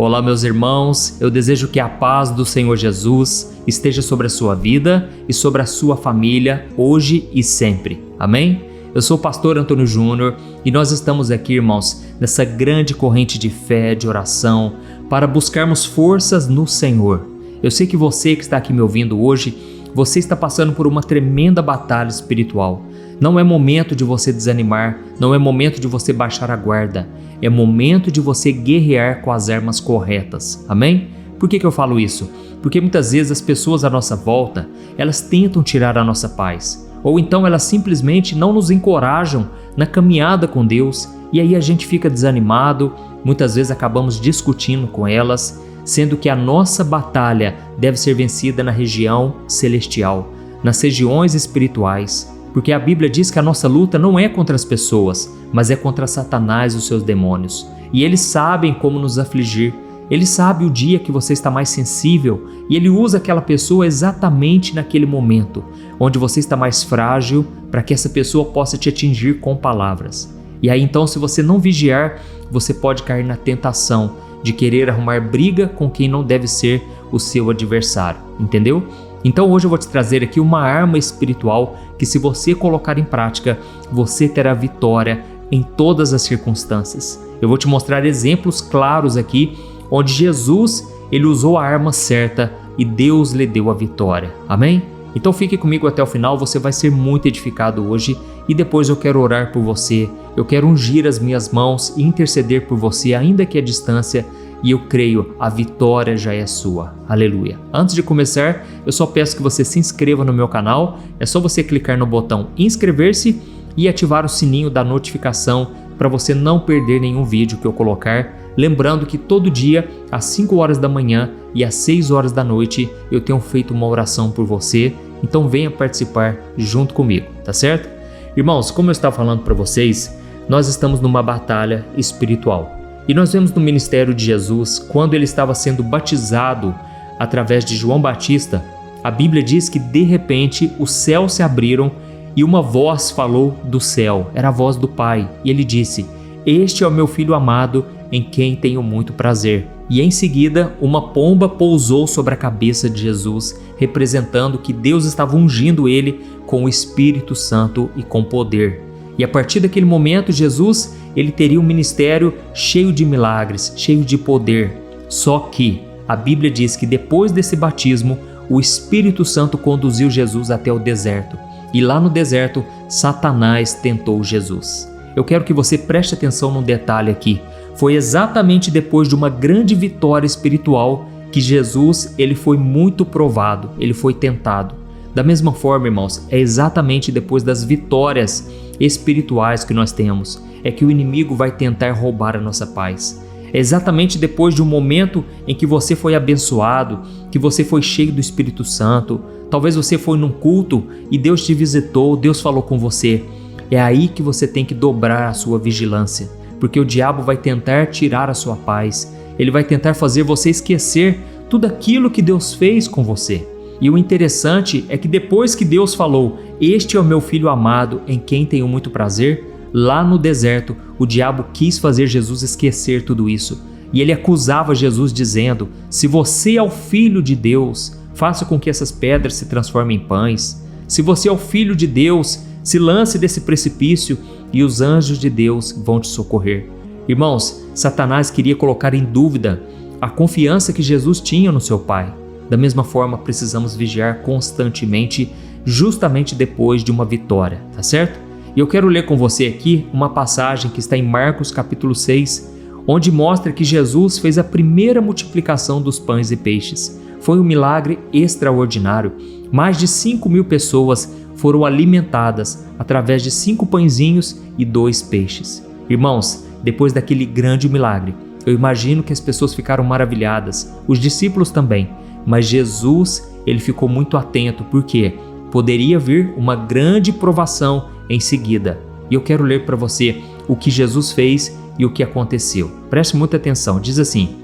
Olá, meus irmãos, eu desejo que a paz do Senhor Jesus esteja sobre a sua vida e sobre a sua família, hoje e sempre. Amém? Eu sou o pastor Antônio Júnior e nós estamos aqui, irmãos, nessa grande corrente de fé, de oração, para buscarmos forças no Senhor. Eu sei que você que está aqui me ouvindo hoje, você está passando por uma tremenda batalha espiritual. Não é momento de você desanimar, não é momento de você baixar a guarda. É momento de você guerrear com as armas corretas. Amém? Por que eu falo isso? Porque muitas vezes as pessoas à nossa volta, elas tentam tirar a nossa paz. Ou então elas simplesmente não nos encorajam na caminhada com Deus e aí a gente fica desanimado, muitas vezes acabamos discutindo com elas, sendo que a nossa batalha deve ser vencida na região celestial, nas regiões espirituais. Porque a Bíblia diz que a nossa luta não é contra as pessoas, mas é contra Satanás e os seus demônios. E eles sabem como nos afligir. Ele sabe o dia que você está mais sensível e ele usa aquela pessoa exatamente naquele momento, onde você está mais frágil, para que essa pessoa possa te atingir com palavras. E aí então, se você não vigiar, você pode cair na tentação de querer arrumar briga com quem não deve ser o seu adversário, entendeu? Então hoje eu vou te trazer aqui uma arma espiritual que, se você colocar em prática, você terá vitória em todas as circunstâncias. Eu vou te mostrar exemplos claros aqui onde Jesus ele usou a arma certa e Deus lhe deu a vitória. Amém? Então fique comigo até o final, você vai ser muito edificado hoje e depois eu quero orar por você, eu quero ungir as minhas mãos e interceder por você ainda que à distância. E eu creio, a vitória já é sua. Aleluia. Antes de começar, eu só peço que você se inscreva no meu canal. É só você clicar no botão inscrever-se e ativar o sininho da notificação para você não perder nenhum vídeo que eu colocar. Lembrando que todo dia, às 5 horas da manhã e às 6 horas da noite, eu tenho feito uma oração por você. Então venha participar junto comigo, tá certo? Irmãos, como eu estava falando para vocês, nós estamos numa batalha espiritual. E nós vemos no ministério de Jesus, quando ele estava sendo batizado através de João Batista, a Bíblia diz que de repente os céus se abriram e uma voz falou do céu, era a voz do Pai, e ele disse: "Este é o meu filho amado, em quem tenho muito prazer." E em seguida, uma pomba pousou sobre a cabeça de Jesus, representando que Deus estava ungindo ele com o Espírito Santo e com poder. E a partir daquele momento, Jesus ele teria um ministério cheio de milagres, cheio de poder. Só que a Bíblia diz que depois desse batismo, o Espírito Santo conduziu Jesus até o deserto. E lá no deserto, Satanás tentou Jesus. Eu quero que você preste atenção num detalhe aqui. Foi exatamente depois de uma grande vitória espiritual que Jesus ele foi muito provado, ele foi tentado. Da mesma forma, irmãos, é exatamente depois das vitórias espirituais que nós temos, é que o inimigo vai tentar roubar a nossa paz. É exatamente depois de um momento em que você foi abençoado, que você foi cheio do Espírito Santo, talvez você foi num culto e Deus te visitou, Deus falou com você. É aí que você tem que dobrar a sua vigilância, porque o diabo vai tentar tirar a sua paz, ele vai tentar fazer você esquecer tudo aquilo que Deus fez com você. E o interessante é que depois que Deus falou, "Este é o meu filho amado, em quem tenho muito prazer", lá no deserto, o diabo quis fazer Jesus esquecer tudo isso. E ele acusava Jesus dizendo: "Se você é o filho de Deus, faça com que essas pedras se transformem em pães. Se você é o filho de Deus, se lance desse precipício e os anjos de Deus vão te socorrer." Irmãos, Satanás queria colocar em dúvida a confiança que Jesus tinha no seu Pai. Da mesma forma, precisamos vigiar constantemente, justamente depois de uma vitória, tá certo? E eu quero ler com você aqui uma passagem que está em Marcos capítulo 6, onde mostra que Jesus fez a primeira multiplicação dos pães e peixes. Foi um milagre extraordinário. Mais de 5.000 pessoas foram alimentadas através de 5 pãezinhos e 2 peixes. Irmãos, depois daquele grande milagre, eu imagino que as pessoas ficaram maravilhadas, os discípulos também. Mas Jesus, ele ficou muito atento, porque poderia vir uma grande provação em seguida. E eu quero ler para você o que Jesus fez e o que aconteceu. Preste muita atenção, diz assim: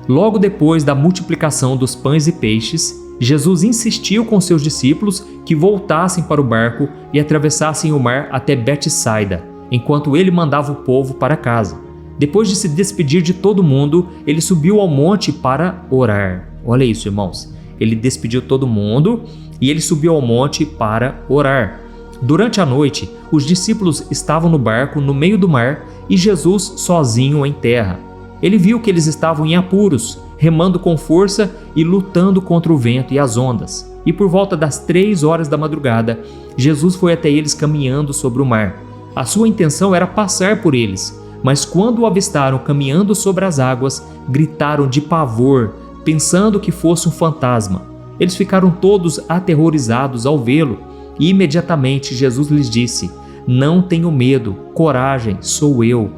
"Logo depois da multiplicação dos pães e peixes, Jesus insistiu com seus discípulos que voltassem para o barco e atravessassem o mar até Betsaida, enquanto ele mandava o povo para casa. Depois de se despedir de todo mundo, ele subiu ao monte para orar. Olha isso, irmãos. Ele despediu todo mundo e ele subiu ao monte para orar. Durante a noite, os discípulos estavam no barco no meio do mar e Jesus sozinho em terra. Ele viu que eles estavam em apuros, remando com força e lutando contra o vento e as ondas. E por volta das 3 horas da madrugada, Jesus foi até eles caminhando sobre o mar. A sua intenção era passar por eles, mas quando o avistaram caminhando sobre as águas, gritaram de pavor, pensando que fosse um fantasma. Eles ficaram todos aterrorizados ao vê-lo, e imediatamente Jesus lhes disse: "Não tenham medo, coragem, sou eu."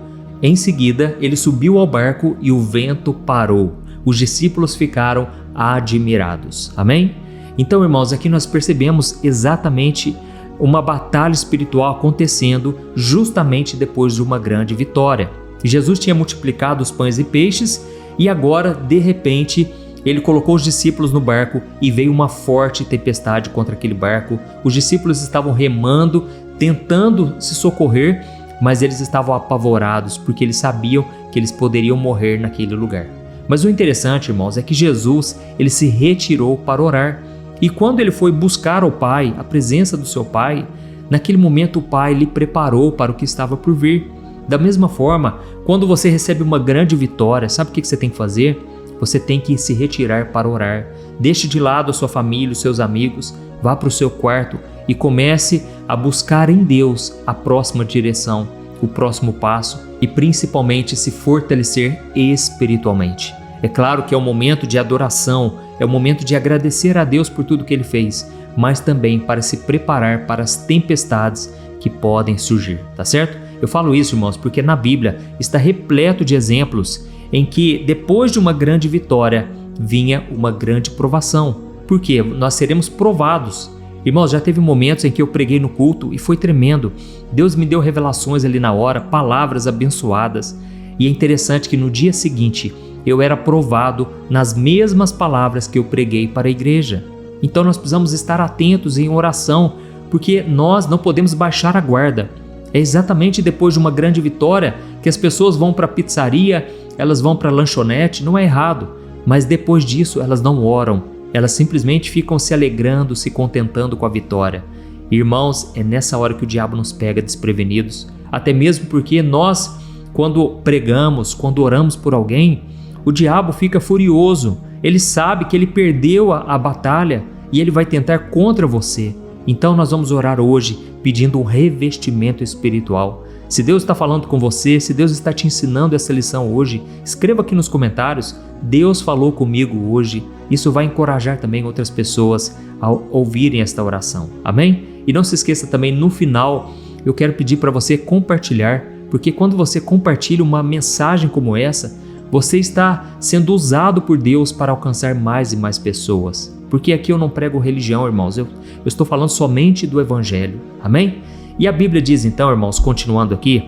Em seguida, ele subiu ao barco e o vento parou. Os discípulos ficaram admirados. Amém? Então, irmãos, aqui nós percebemos exatamente uma batalha espiritual acontecendo justamente depois de uma grande vitória. Jesus tinha multiplicado os pães e peixes e agora, de repente, ele colocou os discípulos no barco e veio uma forte tempestade contra aquele barco. Os discípulos estavam remando, tentando se socorrer, mas eles estavam apavorados porque eles sabiam que eles poderiam morrer naquele lugar. Mas o interessante, irmãos, é que Jesus, ele se retirou para orar. E quando ele foi buscar o Pai, a presença do seu Pai, naquele momento o Pai lhe preparou para o que estava por vir. Da mesma forma, quando você recebe uma grande vitória, sabe o que você tem que fazer? Você tem que se retirar para orar. Deixe de lado a sua família, os seus amigos, vá para o seu quarto e comece a buscar em Deus a próxima direção, o próximo passo e principalmente se fortalecer espiritualmente. É claro que é um momento de adoração, é um momento de agradecer a Deus por tudo que Ele fez, mas também para se preparar para as tempestades que podem surgir, tá certo? Eu falo isso, irmãos, porque na Bíblia está repleto de exemplos em que depois de uma grande vitória vinha uma grande provação. Por quê? Nós seremos provados. Irmãos, já teve momentos em que eu preguei no culto e foi tremendo. Deus me deu revelações ali na hora, palavras abençoadas. E é interessante que no dia seguinte eu era provado nas mesmas palavras que eu preguei para a igreja. Então nós precisamos estar atentos em oração, porque nós não podemos baixar a guarda. É exatamente depois de uma grande vitória que as pessoas vão para a pizzaria, elas vão para a lanchonete, não é errado, mas depois disso elas não oram, elas simplesmente ficam se alegrando, se contentando com a vitória. Irmãos, é nessa hora que o diabo nos pega desprevenidos, até mesmo porque nós, quando pregamos, quando oramos por alguém, o diabo fica furioso, ele sabe que ele perdeu a batalha e ele vai tentar contra você. Então nós vamos orar hoje pedindo um revestimento espiritual. Se Deus está falando com você, se Deus está te ensinando essa lição hoje, escreva aqui nos comentários: Deus falou comigo hoje. Isso vai encorajar também outras pessoas a ouvirem esta oração. Amém? E não se esqueça também, no final, eu quero pedir para você compartilhar, porque quando você compartilha uma mensagem como essa, você está sendo usado por Deus para alcançar mais e mais pessoas. Porque aqui eu não prego religião, irmãos, eu estou falando somente do Evangelho. Amém? E a Bíblia diz então, irmãos, continuando aqui,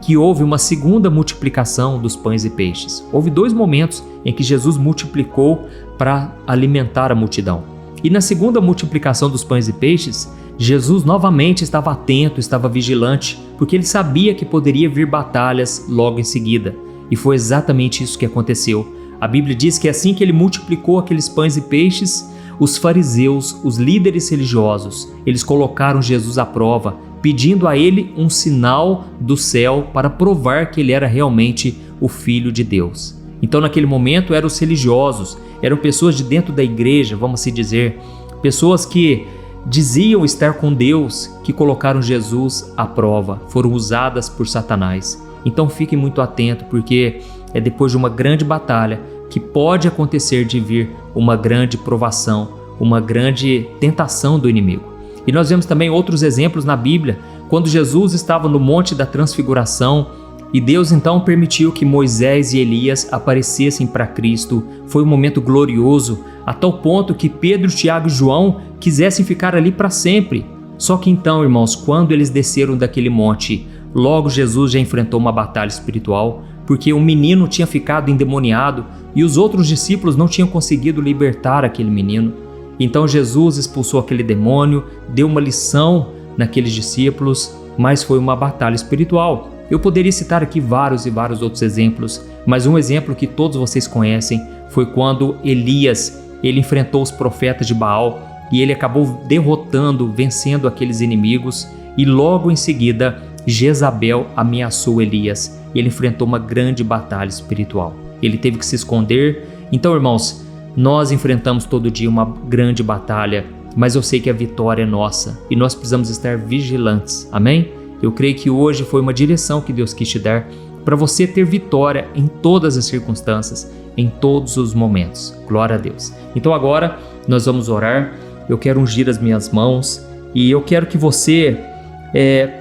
que houve uma segunda multiplicação dos pães e peixes. Houve 2 momentos em que Jesus multiplicou para alimentar a multidão. E na segunda multiplicação dos pães e peixes, Jesus novamente estava atento, estava vigilante, porque ele sabia que poderia vir batalhas logo em seguida. E foi exatamente isso que aconteceu. A Bíblia diz que assim que ele multiplicou aqueles pães e peixes, os fariseus, os líderes religiosos, eles colocaram Jesus à prova, pedindo a ele um sinal do céu para provar que ele era realmente o Filho de Deus. Então naquele momento eram os religiosos, eram pessoas de dentro da igreja, vamos assim dizer, pessoas que diziam estar com Deus, que colocaram Jesus à prova, foram usadas por Satanás. Então fiquem muito atentos, porque é depois de uma grande batalha que pode acontecer de vir uma grande provação, uma grande tentação do inimigo. E nós vemos também outros exemplos na Bíblia, quando Jesus estava no Monte da Transfiguração e Deus então permitiu que Moisés e Elias aparecessem para Cristo. Foi um momento glorioso, a tal ponto que Pedro, Tiago e João quisessem ficar ali para sempre. Só que então, irmãos, quando eles desceram daquele monte, logo Jesus já enfrentou uma batalha espiritual, porque um menino tinha ficado endemoniado e os outros discípulos não tinham conseguido libertar aquele menino. Então Jesus expulsou aquele demônio, deu uma lição naqueles discípulos, mas foi uma batalha espiritual. Eu poderia citar aqui vários e vários outros exemplos, mas um exemplo que todos vocês conhecem foi quando Elias, ele enfrentou os profetas de Baal e ele acabou derrotando, vencendo aqueles inimigos, e logo em seguida Jezabel ameaçou Elias e ele enfrentou uma grande batalha espiritual. Ele teve que se esconder. Então, irmãos, nós enfrentamos todo dia uma grande batalha, mas eu sei que a vitória é nossa e nós precisamos estar vigilantes, amém? Eu creio que hoje foi uma direção que Deus quis te dar para você ter vitória em todas as circunstâncias, em todos os momentos. Glória a Deus. Então agora nós vamos orar. Eu quero ungir as minhas mãos e eu quero que você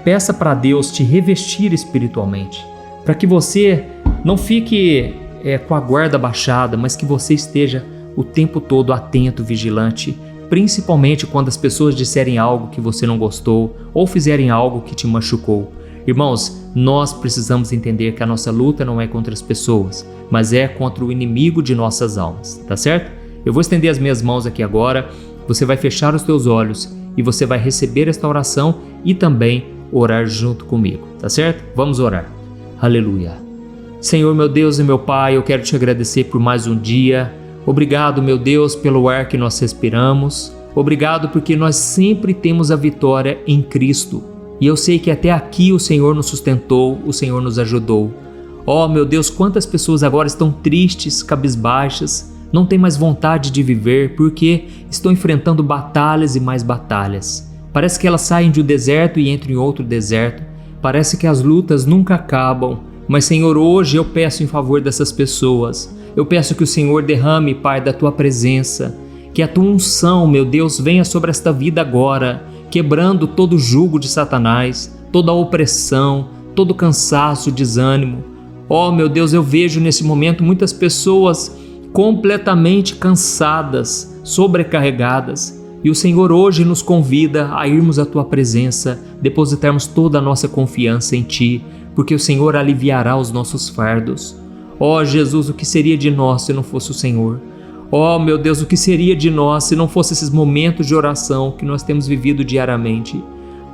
peça para Deus te revestir espiritualmente, para que você não fique com a guarda baixada, mas que você esteja o tempo todo atento, vigilante, principalmente quando as pessoas disserem algo que você não gostou ou fizerem algo que te machucou. Irmãos, nós precisamos entender que a nossa luta não é contra as pessoas, mas é contra o inimigo de nossas almas, tá certo? Eu vou estender as minhas mãos aqui agora, você vai fechar os teus olhos e você vai receber esta oração e também orar junto comigo, tá certo? Vamos orar. Aleluia. Senhor, meu Deus e meu Pai, eu quero te agradecer por mais um dia. Obrigado, meu Deus, pelo ar que nós respiramos. Obrigado porque nós sempre temos a vitória em Cristo. E eu sei que até aqui o Senhor nos sustentou, o Senhor nos ajudou. Oh, meu Deus, quantas pessoas agora estão tristes, cabisbaixas, não têm mais vontade de viver porque estão enfrentando batalhas e mais batalhas. Parece que elas saem de um deserto e entram em outro deserto. Parece que as lutas nunca acabam. Mas, Senhor, hoje eu peço em favor dessas pessoas. Eu peço que o Senhor derrame, Pai, da Tua presença. Que a Tua unção, meu Deus, venha sobre esta vida agora, quebrando todo o jugo de Satanás, toda a opressão, todo o cansaço, desânimo. Oh, meu Deus, eu vejo nesse momento muitas pessoas completamente cansadas, sobrecarregadas. E o Senhor hoje nos convida a irmos à Tua presença, depositarmos toda a nossa confiança em Ti, porque o Senhor aliviará os nossos fardos. Ó Jesus, o que seria de nós se não fosse o Senhor? Ó meu Deus, o que seria de nós se não fosse esses momentos de oração que nós temos vivido diariamente?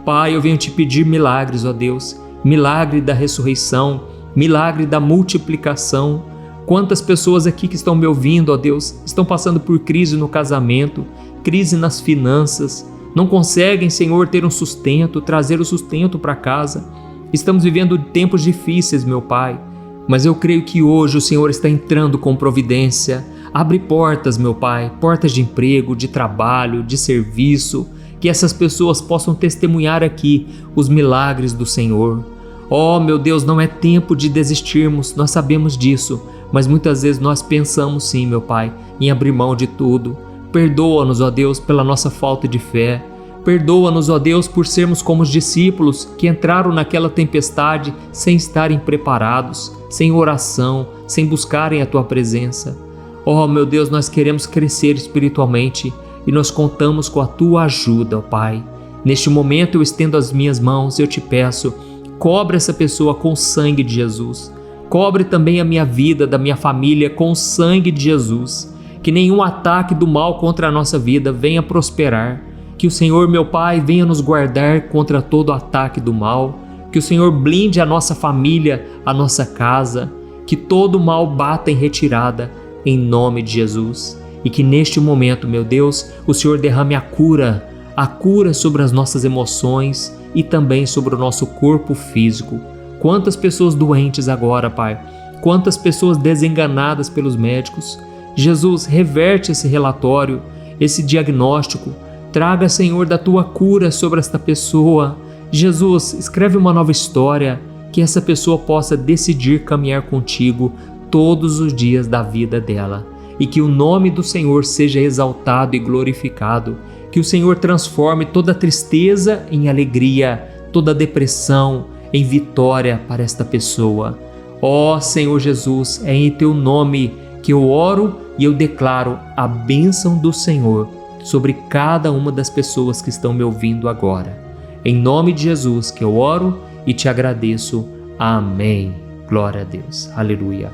Pai, eu venho te pedir milagres, ó Deus, milagre da ressurreição, milagre da multiplicação. Quantas pessoas aqui que estão me ouvindo, ó Deus, estão passando por crise no casamento, crise nas finanças, não conseguem, Senhor, ter um sustento, trazer o sustento para casa. Estamos vivendo tempos difíceis, meu Pai, mas eu creio que hoje o Senhor está entrando com providência. Abre portas, meu Pai, portas de emprego, de trabalho, de serviço, que essas pessoas possam testemunhar aqui os milagres do Senhor. Oh, meu Deus, não é tempo de desistirmos, nós sabemos disso, mas muitas vezes nós pensamos sim, meu Pai, em abrir mão de tudo. Perdoa-nos, ó Deus, pela nossa falta de fé. Perdoa-nos, ó Deus, por sermos como os discípulos que entraram naquela tempestade sem estarem preparados, sem oração, sem buscarem a Tua presença. Oh, meu Deus, nós queremos crescer espiritualmente e nós contamos com a Tua ajuda, ó Pai. Neste momento eu estendo as minhas mãos e eu te peço, cobre essa pessoa com o sangue de Jesus. Cobre também a minha vida, da minha família, com o sangue de Jesus. Que nenhum ataque do mal contra a nossa vida venha prosperar. Que o Senhor, meu Pai, venha nos guardar contra todo ataque do mal. Que o Senhor blinde a nossa família, a nossa casa. Que todo mal bata em retirada, em nome de Jesus. E que neste momento, meu Deus, o Senhor derrame a cura sobre as nossas emoções e também sobre o nosso corpo físico. Quantas pessoas doentes agora, Pai. Quantas pessoas desenganadas pelos médicos. Jesus, reverte esse relatório, esse diagnóstico. Traga, Senhor, da Tua cura sobre esta pessoa. Jesus, escreve uma nova história, que essa pessoa possa decidir caminhar contigo todos os dias da vida dela. E que o nome do Senhor seja exaltado e glorificado. Que o Senhor transforme toda tristeza em alegria, toda depressão em vitória para esta pessoa. Ó Senhor Jesus, é em Teu nome que eu oro e eu declaro a bênção do Senhor sobre cada uma das pessoas que estão me ouvindo agora. Em nome de Jesus que eu oro e te agradeço. Amém. Glória a Deus. Aleluia.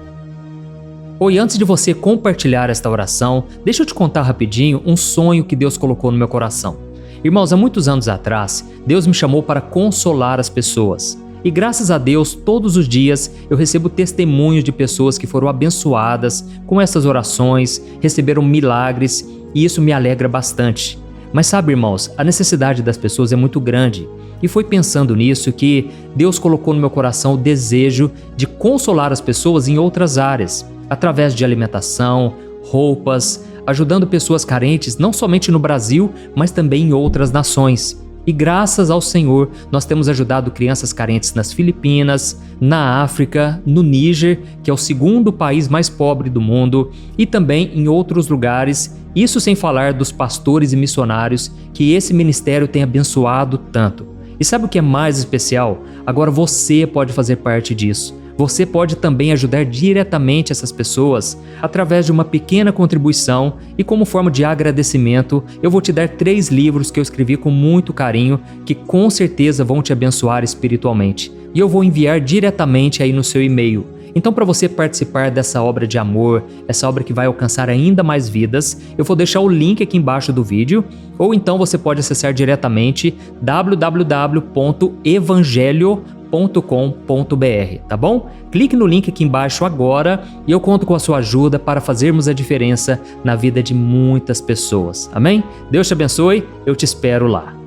Oi, antes de você compartilhar esta oração, deixa eu te contar rapidinho um sonho que Deus colocou no meu coração. Irmãos, há muitos anos atrás, Deus me chamou para consolar as pessoas. E graças a Deus, todos os dias eu recebo testemunhos de pessoas que foram abençoadas com essas orações, receberam milagres e isso me alegra bastante. Mas sabe, irmãos, a necessidade das pessoas é muito grande. E foi pensando nisso que Deus colocou no meu coração o desejo de consolar as pessoas em outras áreas, através de alimentação, roupas, ajudando pessoas carentes não somente no Brasil, mas também em outras nações. E graças ao Senhor, nós temos ajudado crianças carentes nas Filipinas, na África, no Níger, que é o segundo país mais pobre do mundo, e também em outros lugares, isso sem falar dos pastores e missionários que esse ministério tem abençoado tanto. E sabe o que é mais especial? Agora você pode fazer parte disso. Você pode também ajudar diretamente essas pessoas através de uma pequena contribuição e como forma de agradecimento, eu vou te dar 3 livros que eu escrevi com muito carinho que com certeza vão te abençoar espiritualmente. E eu vou enviar diretamente aí no seu e-mail. Então, para você participar dessa obra de amor, essa obra que vai alcançar ainda mais vidas, eu vou deixar o link aqui embaixo do vídeo, ou então você pode acessar diretamente www.evangelho.com.br, tá bom? Clique no link aqui embaixo agora e eu conto com a sua ajuda para fazermos a diferença na vida de muitas pessoas. Amém? Deus te abençoe, eu te espero lá.